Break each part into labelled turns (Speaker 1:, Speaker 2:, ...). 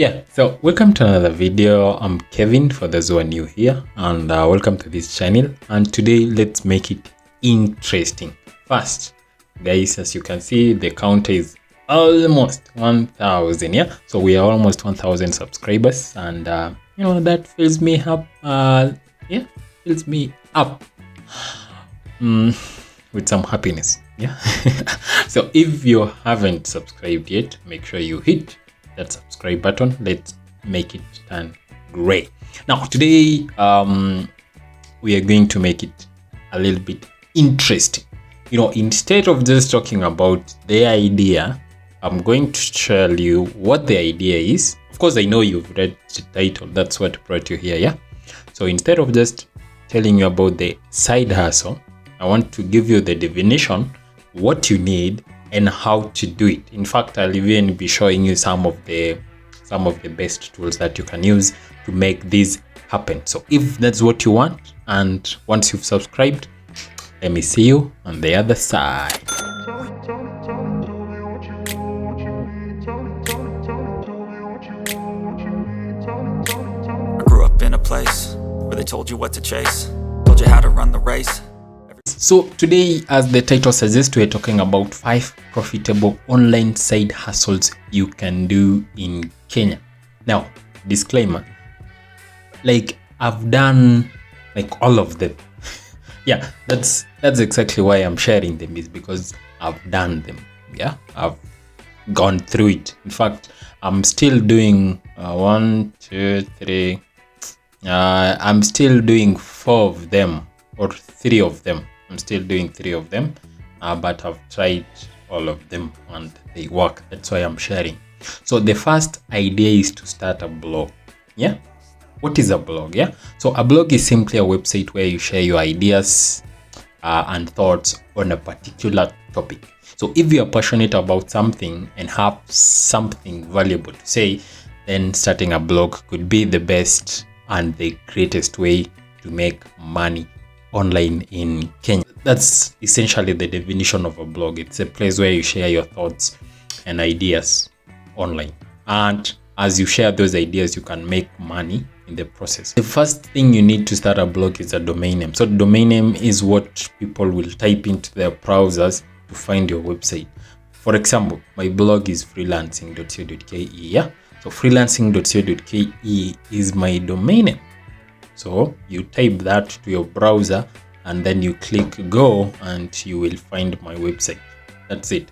Speaker 1: Yeah, so welcome to another video. I'm Kevin for those who are new here, and welcome to this channel. And today let's make it interesting. First, guys, as you can see, the counter is almost 1000. Yeah, so we are almost 1000 subscribers, and that fills me up. Fills me up with some happiness. Yeah. So if you haven't subscribed yet, make sure you hit that subscribe button. Let's make it turn gray. Now today we are going to make it a little bit interesting. Instead of just talking about the idea, I'm going to tell you what the idea is. Of course, I know you've read the title. That's what brought you here. Yeah. So instead of just telling you about the side hustle, I want to give you the definition, what you need, and how to do it. In fact, I'll even be showing you some of the best tools that you can use to make this happen. So if that's what you want, and once you've subscribed, let me see you on the other side.
Speaker 2: I grew up in a place where they told you what to chase, told you how to run the race.
Speaker 1: So today, as the title suggests, we're talking about 5 profitable online side hustles you can do in Kenya. Now, disclaimer, I've done all of them. Yeah, that's exactly why I'm sharing them, is because I've done them. Yeah, I've gone through it. In fact, I'm still doing 1, 2, 3. I'm still doing 4 of them, or 3 of them. I'm still doing 3 of them, but I've tried all of them and they work. That's why I'm sharing. So the first idea is to start a blog. Yeah. What is a blog? Yeah. So a blog is simply a website where you share your ideas and thoughts on a particular topic. So if you're passionate about something and have something valuable to say, then starting a blog could be the best and the greatest way to make money online in Kenya. That's essentially the definition of a blog. It's a place where you share your thoughts and ideas online, and as you share those ideas, you can make money in the process. The first thing you need to start a blog is a domain name. So domain name is what people will type into their browsers to find your website. For example, my blog is freelancing.co.ke. Yeah, so freelancing.co.ke is my domain name. So you type that to your browser and then you click go and you will find my website. That's it.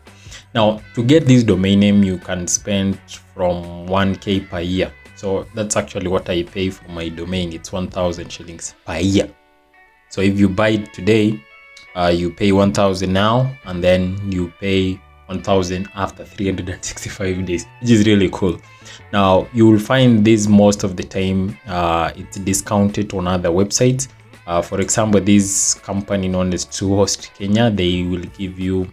Speaker 1: Now, to get this domain name, you can spend from 1k per year. So that's actually what I pay for my domain. It's 1,000 shillings per year. So if you buy it today, you pay 1,000 now, and then you pay 1,000 after 365 days, which is really cool. Now, you will find this most of the time it's discounted on other websites. For example, this company known as Host Kenya, they will give you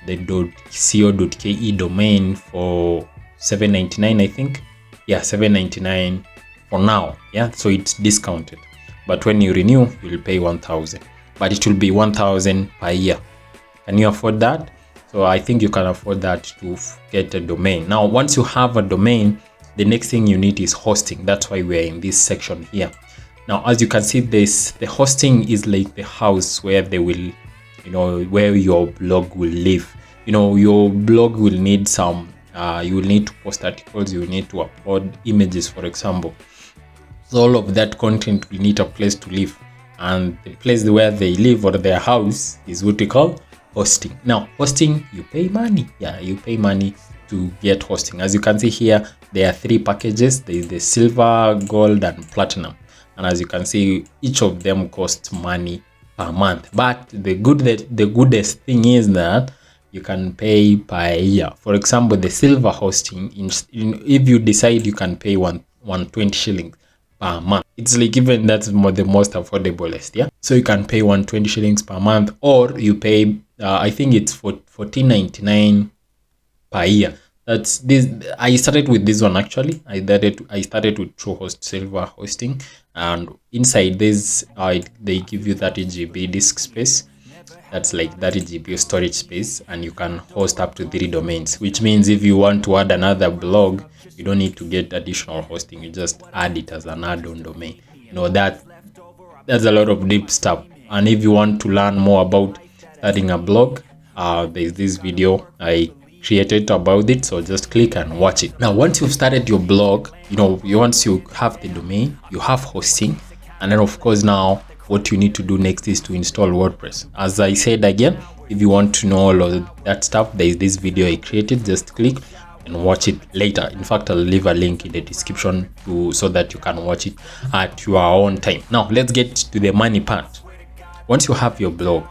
Speaker 1: the .co.ke domain for $7.99, I think. Yeah, $7.99 for now. Yeah, so it's discounted. But when you renew, you'll pay 1,000. But it will be 1,000 per year. Can you afford that? So I think you can afford that to get a domain. Now, once you have a domain, the next thing you need is hosting. That's why we're in this section here. Now, as you can see, the hosting is like the house where they will, where your blog will live. Your blog will need some, you will need to post articles, you will need to upload images, for example. So all of that content will need a place to live. And the place where they live, or their house, is what we call hosting. Now, hosting, you pay money. Yeah, you pay money to get hosting. As you can see here, there are 3 packages. There is the silver, gold, and platinum. And as you can see, each of them costs money per month. But the goodest thing is that you can pay per year. For example, the silver hosting, if you decide, you can pay 120 shillings per month. It's even that's the most affordablest. Yeah, so you can pay 120 shillings per month, or you pay I think it's for 14.99 per year. That's this. I started with this one actually. I started with TrueHost Silver hosting, and inside this, they give you 30 GB disk space. That's like 30 GB storage space, and you can host up to 3 domains, which means if you want to add another blog, You don't need to get additional hosting. You just add it as an add-on domain. That's a lot of deep stuff. And if you want to learn more about starting a blog, there's this video I created about it, so just click and watch it. Now, once you've started your blog, once you have the domain, you have hosting, and then of course now what you need to do next is to install WordPress. As I said again, if you want to know all of that stuff, there is this video I created. Just click and watch it later. In fact, I'll leave a link in the description so that you can watch it at your own time. Now let's get to the money part. Once you have your blog,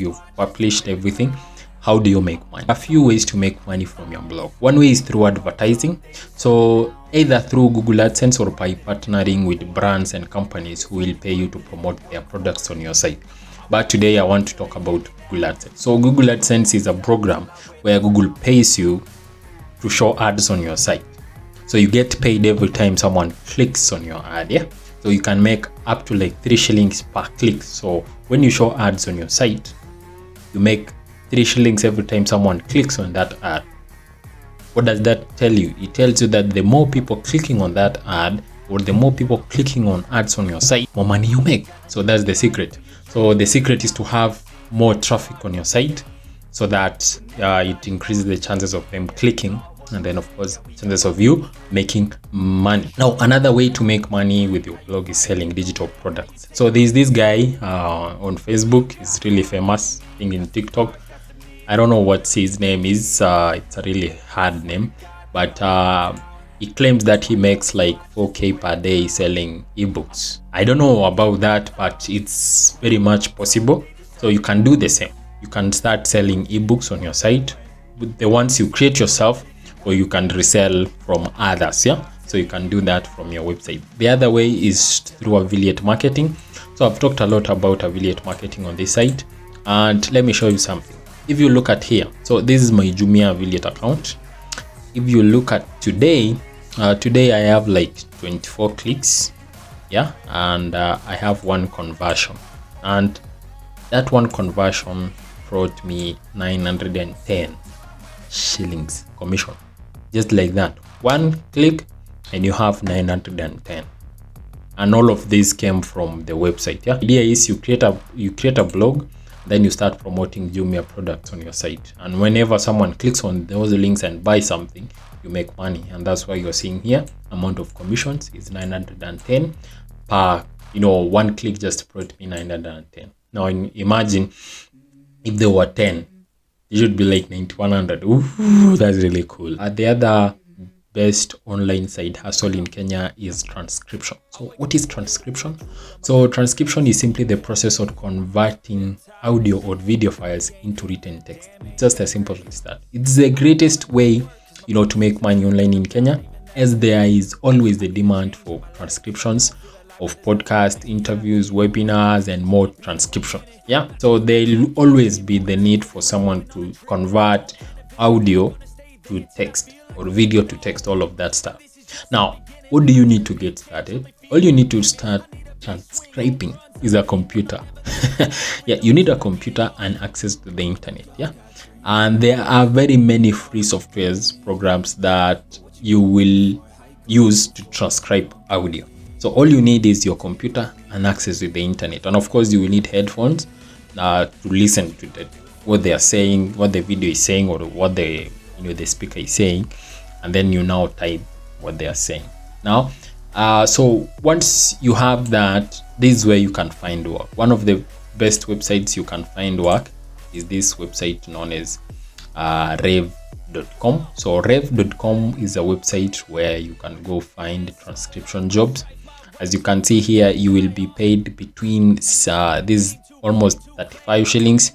Speaker 1: you've published everything. How do you make money? A few ways to make money from your blog. One way is through advertising. So either through Google AdSense or by partnering with brands and companies who will pay you to promote their products on your site. But today I want to talk about Google AdSense. So Google AdSense is a program where Google pays you to show ads on your site. So you get paid every time someone clicks on your ad, yeah? So you can make up to like 3 shillings per click. So when you show ads on your site, you make 3 shillings every time someone clicks on that ad. What does that tell you? It tells you that the more people clicking on that ad, or the more people clicking on ads on your site, more money you make. So that's the secret. So the secret is to have more traffic on your site so that it increases the chances of them clicking, and then of course chances of you making money. Now another way to make money with your blog is selling digital products. So there's this guy on Facebook. He's really famous, I think in TikTok. I don't know what his name is. It's a really hard name, but he claims that he makes like 4K per day selling ebooks. I don't know about that, but it's very much possible. So you can do the same. You can start selling ebooks on your site with the ones you create yourself, or you can resell from others. Yeah, so you can do that from your website. The other way is through affiliate marketing. So I've talked a lot about affiliate marketing on this site, and let me show you something. If you look at here, so this is my Jumia affiliate account. If you look at today I have like 24 clicks, yeah, and I have 1 conversion, and that 1 conversion brought me 910 shillings commission. Just like that, 1 click and you have 910, and all of this came from the website. Yeah, the idea is you create a blog, then you start promoting Jumia products on your site, and whenever someone clicks on those links and buys something, you make money. And that's why you're seeing here amount of commissions is 910 per 1 click just brought me 910. Now imagine if there were 10, it should be like 9100. Ooh, that's really cool. The other best online side hustle in Kenya is transcription. So what is transcription? So transcription is simply the process of converting audio or video files into written text. It's just as simple as that. It's the greatest way, to make money online in Kenya, as there is always the demand for transcriptions of podcast interviews, webinars, and more transcription. Yeah, so there'll always be the need for someone to convert audio to text or video to text, all of that stuff. Now, what do you need to get started? All you need to start transcribing is a computer. Yeah, you need a computer and access to the internet. Yeah, and there are very many free softwares, programs that you will use to transcribe audio. So all you need is your computer and access to the internet, and of course you will need headphones to listen to what they are saying, what the video is saying, or what the speaker is saying, and then you now type what they are saying. Now so once you have that, this is where you can find work. One of the best websites you can find work is this website known as rev.com. So rev.com is a website where you can go find transcription jobs. As you can see here, you will be paid between this almost 35 shillings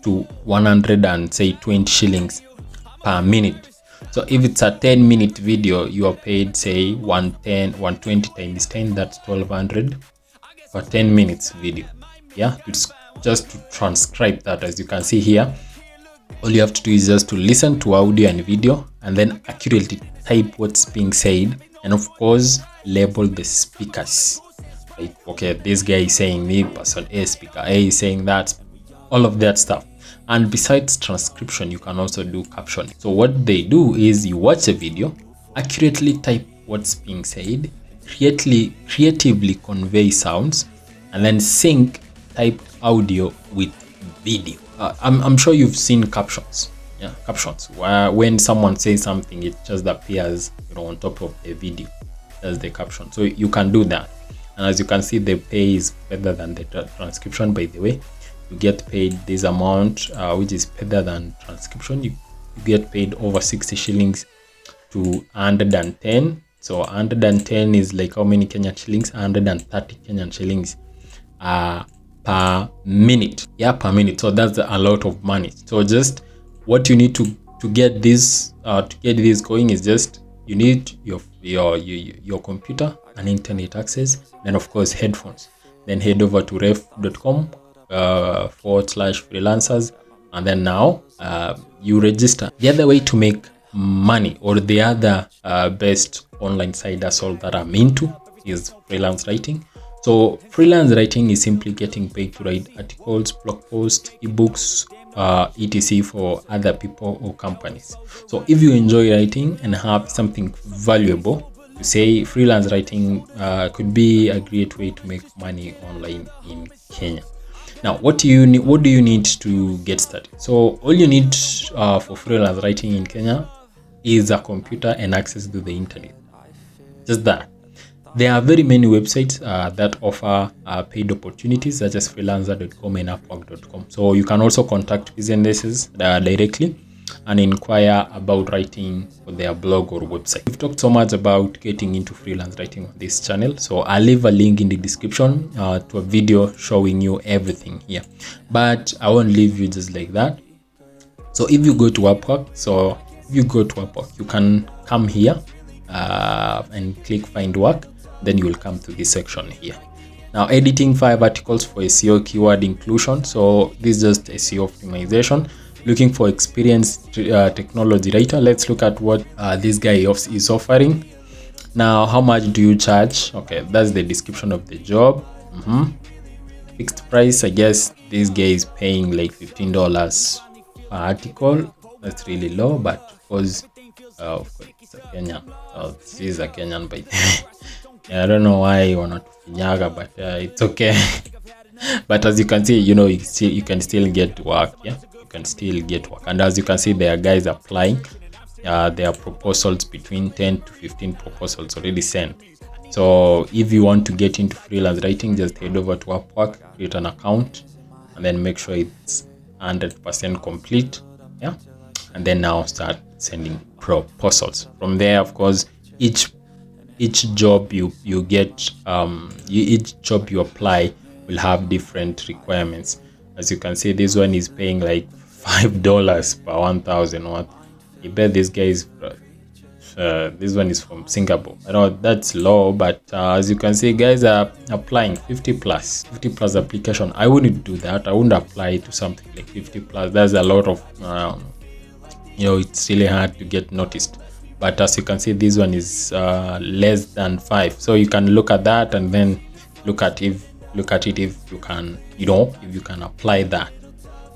Speaker 1: to 120 shillings per minute. So if it's a 10-minute video, you are paid say 120 times 10, that's 1200 for 10 minutes video. Yeah, it's just to transcribe that. As you can see here, all you have to do is just to listen to audio and video, and then accurately type what's being said, and of course label the speakers. Like, okay, this guy is saying me, person A, speaker A is saying that, all of that stuff. And besides transcription, you can also do captioning. So what they do is you watch a video, accurately type what's being said, creatively convey sounds, and then sync typed audio with video. I'm sure you've seen captions. Yeah, captions. When someone says something, it just appears, on top of the video. That's the caption. So you can do that. And as you can see, the pay is better than the transcription, by the way. You get paid this amount, which is better than transcription. You get paid over 60 shillings to 110. So 110 is like how many Kenyan shillings? 130 Kenyan shillings per minute. Yeah, per minute. So that's a lot of money. So just what you need to get this going is just you need your computer and internet access, then of course headphones. Then head over to ref.com/freelancers, and then now you register. The other way to make money, or the other best online side hustle that I'm into, is freelance writing. So freelance writing is simply getting paid to write articles, blog posts, ebooks, etc. for other people or companies. So if you enjoy writing and have something valuable to say, freelance writing could be a great way to make money online in Kenya. Now, what do you need to get started? So all you need for freelance writing in Kenya is a computer and access to the internet. Just that. There are very many websites that offer paid opportunities, such as freelancer.com and upwork.com. So you can also contact businesses directly and inquire about writing for their blog or website. We've talked so much about getting into freelance writing on this channel, so I'll leave a link in the description to a video showing you everything here. But I won't leave you just like that. So if you go to Upwork, you can come here and click find work. Then you will come to this section here. Now, editing 5 articles for SEO keyword inclusion. So this is just SEO optimization. Looking for experienced technology writer. Let's look at what this guy is offering. Now, how much do you charge? Okay, that's the description of the job. Fixed price. I guess this guy is paying like $15 per article. That's really low, but of course it's a Kenyan. Oh, this is a Kenyan, by the way. I don't know why you want to finyaga, but it's okay. But as you can see, you can still get work. Yeah, you can still get work. And as you can see, there are guys applying. There are proposals, between 10 to 15 proposals already sent. So if you want to get into freelance writing, just head over to Upwork, create an account, and then make sure it's 100% complete. Yeah, and then now start sending proposals. From there, of course, each job you get, each job you apply will have different requirements. As you can see, this one is paying like $5 per 1,000 worth. I bet this guy is this one is from Singapore. I know that's low, but as you can see, guys are applying 50 plus application. I wouldn't do that. I wouldn't apply to something like 50 plus. There's a lot of it's really hard to get noticed. But as you can see, this one is less than 5. So you can look at that and then look at it if you can, if you can apply that.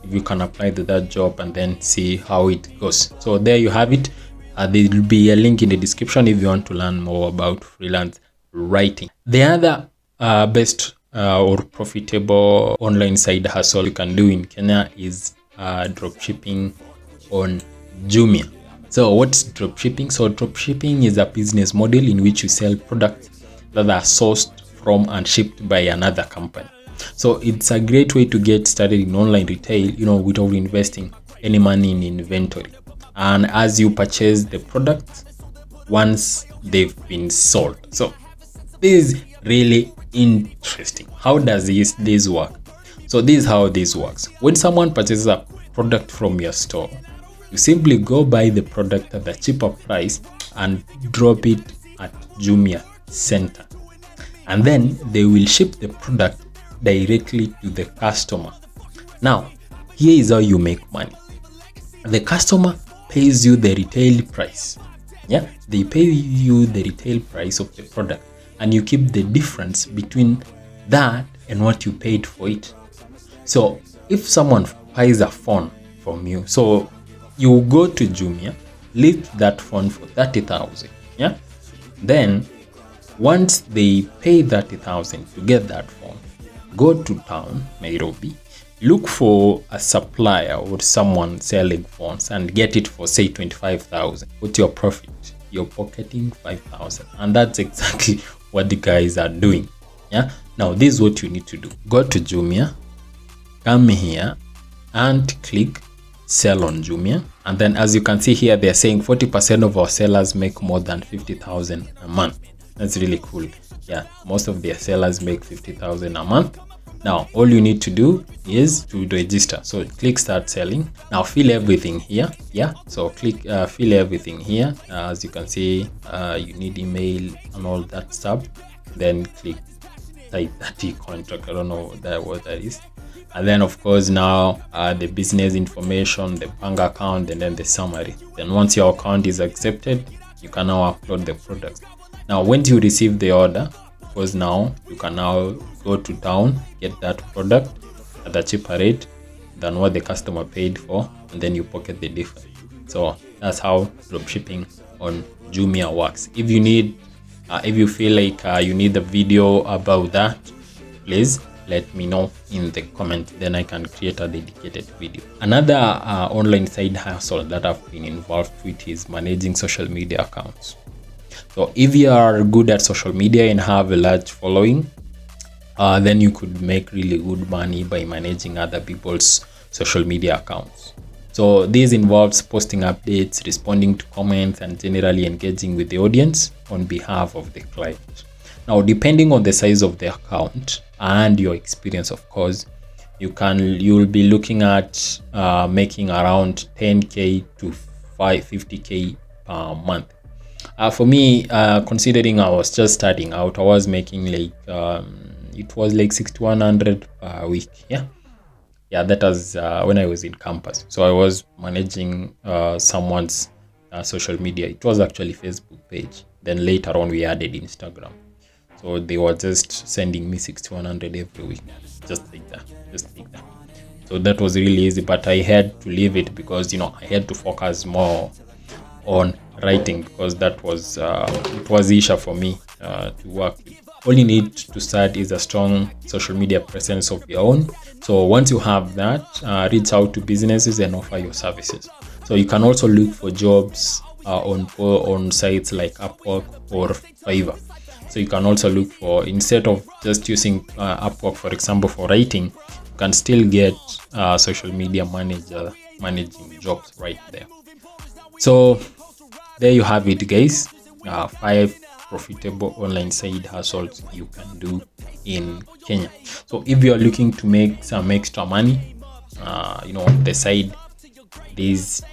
Speaker 1: If you can apply to that job and then see how it goes. So there you have it. There will be a link in the description if you want to learn more about freelance writing. The other best or profitable online side hustle you can do in Kenya is dropshipping on Jumia. So what's dropshipping? So dropshipping is a business model in which you sell products that are sourced from and shipped by another company. So it's a great way to get started in online retail, without investing any money in inventory. And as you purchase the product once they've been sold. So this is really interesting. How does this work? So this is how this works. When someone purchases a product from your store, you simply go buy the product at a cheaper price and drop it at Jumia Center. And then they will ship the product directly to the customer. Now, here is how you make money. The customer pays you the retail price. Yeah, they pay you the retail price of the product, and you keep the difference between that and what you paid for it. So if someone buys a phone from you. So you go to Jumia, list that phone for 30,000. Yeah. Then once they pay 30,000 to get that phone, go to town, Nairobi, look for a supplier or someone selling phones and get it for say 25,000. What's your profit? You're pocketing 5,000, and that's exactly what the guys are doing. Yeah. Now this is what you need to do. Go to Jumia, come here and click sell on Jumia, and then as you can see here, they're saying 40% of our sellers make more than 50,000 a month. That's really cool. Yeah, most of their sellers make 50,000 a month. Now all you need to do is to register. So click start selling. Now fill everything here. Yeah, so click fill everything here. As you can see, you need email and all that stuff. Then click type that contract. I don't know what that is. And then of course now the business information, the bank account, and then the summary. Then once your account is accepted, you can now upload the products. Now once you receive the order, because now you can now go to town, get that product at a cheaper rate than what the customer paid for, and then you pocket the difference. So that's how dropshipping on Jumia works. If you need if you feel like you need a video about that, please let me know in the comment, then I can create a dedicated video. Another online side hustle that I've been involved with is managing social media accounts. So if you are good at social media and have a large following, then you could make really good money by managing other people's social media accounts. So this involves posting updates, responding to comments, and generally engaging with the audience on behalf of the client. Now, depending on the size of the account and your experience, of course, you'll be looking at making around 10k to 50k per month. For me, considering I was just starting out, I was making like it was like 6,100 a week. Yeah, that was when I was in campus. So I was managing someone's social media. It was actually Facebook page. Then later on we added Instagram. So they were just sending me 6,100 every week, just like that. So that was really easy, but I had to leave it because I had to focus more on writing, because that was it was easier for me to work with. All you need to start is a strong social media presence of your own. So once you have that, reach out to businesses and offer your services. So you can also look for jobs on sites like Upwork or Fiverr. So you can also look for, instead of just using Upwork, for example, for writing, you can still get social media manager managing jobs right there. So there you have it, guys. 5 profitable online side hustles you can do in Kenya. So if you are looking to make some extra money, on the side,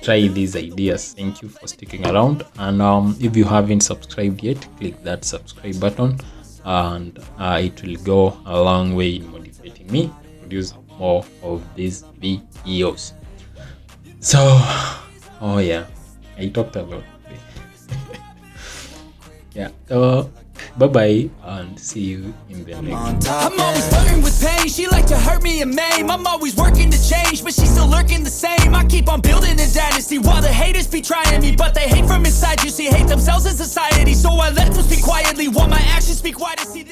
Speaker 1: try these ideas. Thank you for sticking around, and if you haven't subscribed yet, click that subscribe button, and it will go a long way in motivating me to produce more of these videos. So I talked a lot. Yeah, so bye-bye and see you in the next.
Speaker 3: I'm always flirting with pain, she like to hurt me and maim. I'm always working to change, but she's still lurking the same. I keep on building a dynasty while the haters be trying me, but they hate from inside. You see, hate themselves in society, so I let them speak quietly while my actions speak wider. See,